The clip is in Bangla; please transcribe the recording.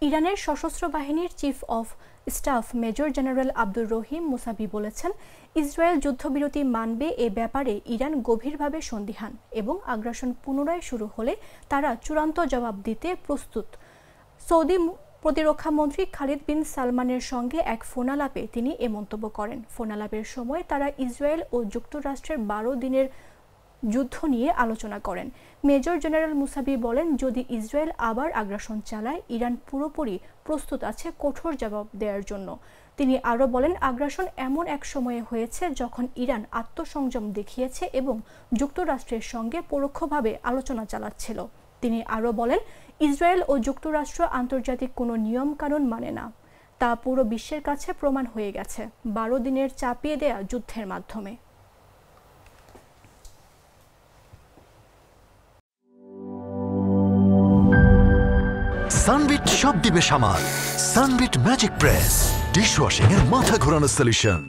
ইরানের সশস্ত্র বাহিনীর chief of staff major general Abdur Rahim মুসাবি বলেছেন, ইসরায়েল যুদ্ধবিরতি মানবে এ ব্যাপারে ইরান গভীরভাবে সন্দিহান এবং আগ্রাসন পুনরায় শুরু হলে তারা চূড়ান্ত জবাব দিতে প্রস্তুত। সৌদি প্রতিরক্ষা মন্ত্রী খালিদ বিন সালমানের সঙ্গে এক ফোনালাপে তিনি এ মন্তব্য করেন। ফোনালাপের সময় তারা ইসরায়েল ও যুক্তরাষ্ট্রের 12 দিনের যুদ্ধ নিয়ে আলোচনা করেন। মেজর জেনারেল মুসাবি বলেন, যদি ইসরায়েল আবার আগ্রাসন চালায়, ইরান পুরোপুরি প্রস্তুত আছে কঠোর জবাব দেওয়ার জন্য। তিনি আরও বলেন, আগ্রাসন এমন এক সময়ে হয়েছে যখন ইরান আত্মসংযম দেখিয়েছে এবং যুক্তরাষ্ট্রের সঙ্গে পরোক্ষভাবে আলোচনা চালাচ্ছিল। তিনি আরও বলেন, ইসরায়েল ও যুক্তরাষ্ট্র আন্তর্জাতিক কোনো নিয়মকানুন মানে না, তা পুরো বিশ্বের কাছে প্রমাণ হয়ে গেছে 12 দিনের চাপিয়ে দেয়া যুদ্ধের মাধ্যমে। সানবিট সব দিবে সামাল। সানবিট ম্যাজিক প্রেস ডিশওয়াশিং এর মাথা ঘোরানো সলিউশন।